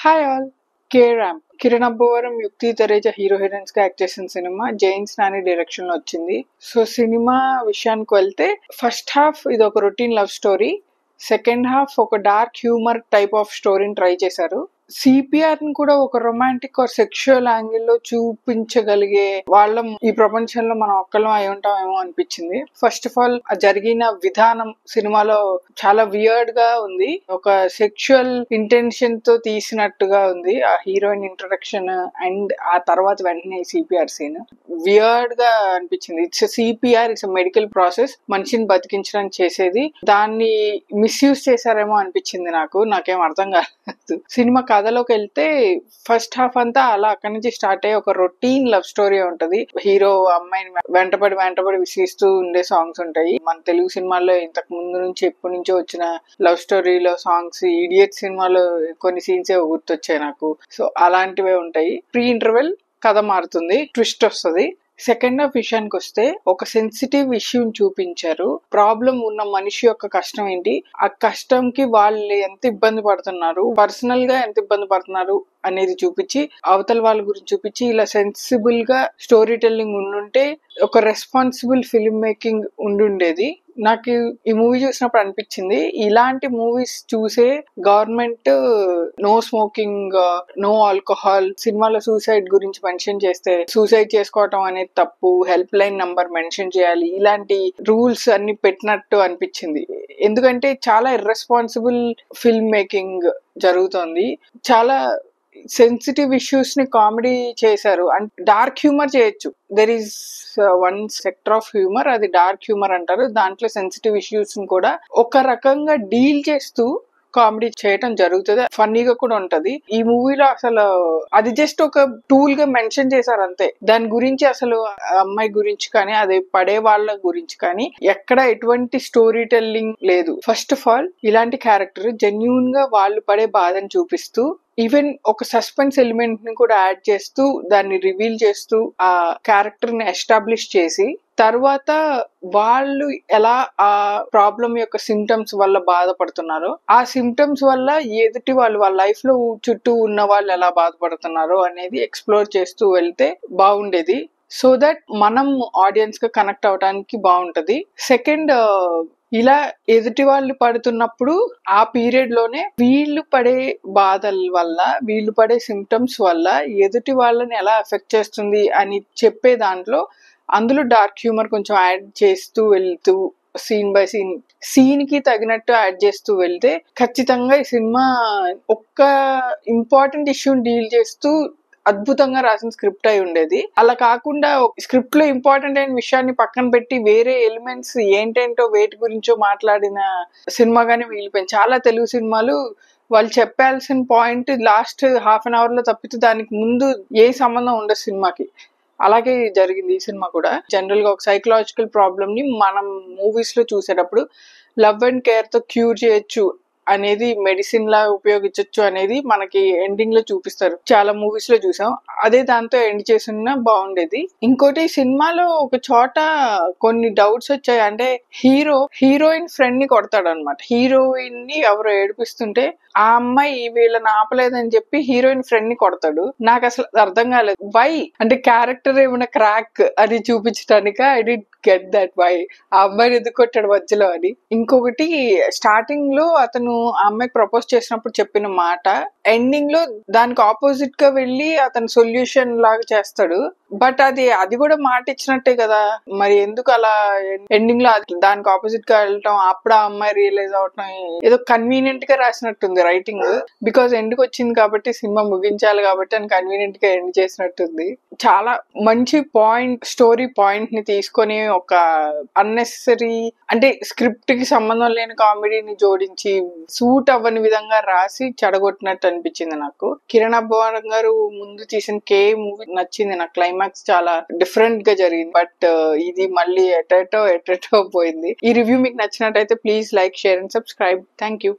Hi all. K ramp Kiran Abbavaram, Yukti Thareja hero heroines గా act చేసిన సినిమా జైన్స్ నాని డైరెక్షన్ లో వచ్చింది. సో సినిమా విషయానికి వెళ్తే ఫస్ట్ హాఫ్ ఇది ఒక routine love story, second half ఒక డార్క్ హ్యూమర్ టైప్ ఆఫ్ స్టోరీని ట్రై చేశారు. సిపిఆర్ ని కూడా ఒక రొమాంటిక్ ఆర్ సెక్షువల్ యాంగిల్ లో చూపించగలిగే వాళ్ళం ఈ ప్రపంచంలో మనం ఒక్కళ్ళం అయి ఉంటామేమో అనిపించింది. ఫస్ట్ ఆఫ్ ఆల్ జరిగిన విధానం సినిమాలో చాలా వియర్డ్ గా ఉంది. ఒక సెక్షువల్ ఇంటెన్షన్ తో తీసినట్టుగా ఉంది ఆ హీరోయిన్ ఇంట్రడక్షన్ అండ్ ఆ తర్వాత వెంటనే సిపిఆర్ సీన్ వియర్డ్ గా అనిపించింది. It's CPR, it's medical process, మనిషిని బతికించడానికి చేసేది. దాన్ని మిస్యూజ్ చేశారేమో అనిపించింది నాకేం అర్థం కాలేదు. సినిమా కథలోకి వెళ్తే ఫస్ట్ హాఫ్ అంతా అలా అక్కడి నుంచి స్టార్ట్ అయ్యి ఒక రొటీన్ లవ్ స్టోరీ ఉంటది. హీరో అమ్మాయిని వెంటబడి విసిగిస్తూ ఉండే సాంగ్స్ ఉంటాయి. మన తెలుగు సినిమాల్లో ఇంతకు ముందు నుంచి ఎప్పటి నుంచో వచ్చిన లవ్ స్టోరీలో సాంగ్స్, ఇడియట్ సినిమాలో కొన్ని సీన్స్ గుర్తొచ్చాయి నాకు. సో అలాంటివే ఉంటాయి. ప్రీ ఇంటర్వెల్ కథ మారుతుంది, ట్విస్ట్ వస్తుంది. సెకండ్ హాఫ్ విషయానికి వస్తే ఒక సెన్సిటివ్ ఇష్యూని చూపించారు. ప్రాబ్లం ఉన్న మనిషి యొక్క కష్టం ఏంటి, ఆ కష్టంకి వాళ్ళు ఎంత ఇబ్బంది పడుతున్నారు, పర్సనల్ గా ఎంత ఇబ్బంది పడుతున్నారు అనేది చూపించి, అవతల వాళ్ళ గురించి చూపించి, ఇలా సెన్సిబుల్ గా స్టోరీ టెల్లింగ్ ఉండుంటే ఒక రెస్పాన్సిబుల్ ఫిల్మ్ మేకింగ్ ఉండుండేది. నాకు ఈ మూవీ చూసినప్పుడు అనిపించింది, ఇలాంటి మూవీస్ చూసే government no smoking, no alcohol, సినిమాలో సూసైడ్ గురించి మెన్షన్ చేస్తే సూసైడ్ చేసుకోవటం అనేది తప్పు, హెల్ప్ లైన్ నంబర్ మెన్షన్ చేయాలి, ఇలాంటి రూల్స్ అన్ని పెట్టినట్టు అనిపించింది. ఎందుకంటే చాలా ఇర్రెస్పాన్సిబుల్ ఫిల్మ్ మేకింగ్ జరుగుతోంది. చాలా సెన్సిటివ్ ఇష్యూస్ ని కామెడీ చేశారు. అండ్ డార్క్ హ్యూమర్ చేయొచ్చు. There is one sector of humour, అది డార్క్ హ్యూమర్ అంటారు. దాంట్లో సెన్సిటివ్ ఇష్యూస్ ని కూడా ఒక రకంగా డీల్ చేస్తూ కామెడీ చేయటం జరుగుతుంది. ఫన్నీగా కూడా ఉంటది. ఈ మూవీలో అసలు అది జస్ట్ ఒక టూల్ గా మెన్షన్ చేశారు అంతే. దాని గురించి అసలు అమ్మాయి గురించి కానీ, అది పడే వాళ్ళ గురించి కానీ ఎక్కడ ఎటువంటి స్టోరీ టెల్లింగ్ లేదు. ఫస్ట్ ఆఫ్ ఆల్ ఇలాంటి క్యారెక్టర్ జెన్యూన్ గా వాళ్ళు పడే బాధను చూపిస్తూ, ఈవెన్ ఒక సస్పెన్స్ ఎలిమెంట్ ని కూడా యాడ్ చేస్తూ, దాన్ని రివీల్ చేస్తూ, ఆ క్యారెక్టర్ ని ఎస్టాబ్లిష్ చేసి, తర్వాత వాళ్ళు ఎలా ఆ ప్రాబ్లం యొక్క సిమ్టమ్స్ వల్ల బాధపడుతున్నారో, ఆ సిమ్టమ్స్ వల్ల ఎదుటి వాళ్ళు వాళ్ళ లైఫ్ లో చుట్టూ ఉన్న వాళ్ళు ఎలా బాధపడుతున్నారో అనేది ఎక్స్ప్లోర్ చేస్తూ వెళ్తే బాగుండేది. సో దట్ మనం ఆడియన్స్ గా కనెక్ట్ అవడానికి బాగుంటది. సెకండ్, ఇలా ఎదుటి వాళ్ళు పడుతున్నప్పుడు ఆ పీరియడ్ లోనే వీళ్ళు పడే బాధల వల్ల, వీళ్ళు పడే సిమ్టమ్స్ వల్ల ఎదుటి వాళ్ళని ఎలా ఎఫెక్ట్ చేస్తుంది అని చెప్పే దాంట్లో అందులో డార్క్ హ్యూమర్ కొంచెం యాడ్ చేస్తూ వెళ్తూ, సీన్ బై సీన్ కి తగినట్టు యాడ్ చేస్తూ వెళ్తే ఖచ్చితంగా ఈ సినిమా ఒక్క ఇంపార్టెంట్ ఇష్యూని డీల్ చేస్తూ అద్భుతంగా రాసిన స్క్రిప్ట్ అయి ఉండేది. అలా కాకుండా స్క్రిప్ట్ లో ఇంపార్టెంట్ అయిన విషయాన్ని పక్కన పెట్టి వేరే ఎలిమెంట్స్ ఏంటేంటో వేటి గురించో మాట్లాడిన సినిమాగానే మిగిలిపోయింది. చాలా తెలుగు సినిమాలు వాళ్ళు చెప్పాల్సిన point last half an hour లో తప్పితే దానికి ముందు ఏ సంబంధం ఉండదు సినిమాకి. అలాగే జరిగింది ఈ సినిమా కూడా. జనరల్ గా ఒక సైకలాజికల్ ప్రాబ్లమ్ ని మనం మూవీస్ లో చూసేటప్పుడు లవ్ అండ్ కేర్ తో క్యూర్ చేయొచ్చు అనేది, మెడిసిన్ లా ఉపయోగించవచ్చు అనేది మనకి ఎండింగ్ లో చూపిస్తారు. చాలా మూవీస్ లో చూసాం. అదే దాంతో ఎండ్ చేసినా బాగుండేది. ఇంకోటి, సినిమాలో ఒక చోట కొన్ని డౌట్స్ వచ్చాయి. అంటే హీరోయిన్ ఫ్రెండ్ ని కొడతాడు అనమాట. హీరోయిన్ ని ఎవరో ఏడిపిస్తుంటే ఆ అమ్మాయి వీళ్ళని ఆపలేదని చెప్పి హీరోయిన్ ఫ్రెండ్ ని కొడతాడు. నాకు అసలు అర్థం కాలేదు. వై అంటే క్యారెక్టర్ ఏమైనా క్రాక్ అని చూపించడానిక? I did get that why ఆ అమ్మాయిని ఎందుకు కొట్టాడు మధ్యలో అని. ఇంకొకటి, స్టార్టింగ్ లో అతను ఆ అమ్మాయికి ప్రపోజ్ చేసినప్పుడు చెప్పిన మాట ఎండింగ్ లో దానికి ఆపోజిట్ గా వెళ్ళి అతను సొల్యూషన్ లాగా చేస్తాడు. బట్ అది కూడా మాట ఇచ్చినట్టే కదా, మరి ఎందుకు అలా ఎండింగ్ లో దానికి ఆపోజిట్ గా వెళ్ళటం, అప్పుడు ఆ అమ్మాయి రియలైజ్ అవటం ఏదో కన్వీనియంట్ గా రాసినట్టుంది రైటింగ్. బికాస్ ఎండ్కి వచ్చింది కాబట్టి, సినిమా ముగించాలి కాబట్టి అని కన్వీనియంట్ గా ఎండ్ చేసినట్టుంది. చాలా మంచి స్టోరీ పాయింట్ ని తీసుకొని ఒక అన్నెసెసరీ, అంటే స్క్రిప్ట్ కి సంబంధం లేని కామెడీని జోడించి సూట్ అవ్వని విధంగా రాసి చెడగొట్టినట్టు అనిపించింది నాకు. కిరణ్ అబ్బవరం గారు ముందు తీసిన కే మూవీ నచ్చింది నాకు. క్లైమాక్స్ చాలా డిఫరెంట్ గా జరిగింది. బట్ ఇది మళ్ళీ ఎటెటో పోయింది. ఈ రివ్యూ మీకు నచ్చినట్టయితే please like, share and subscribe. Thank you.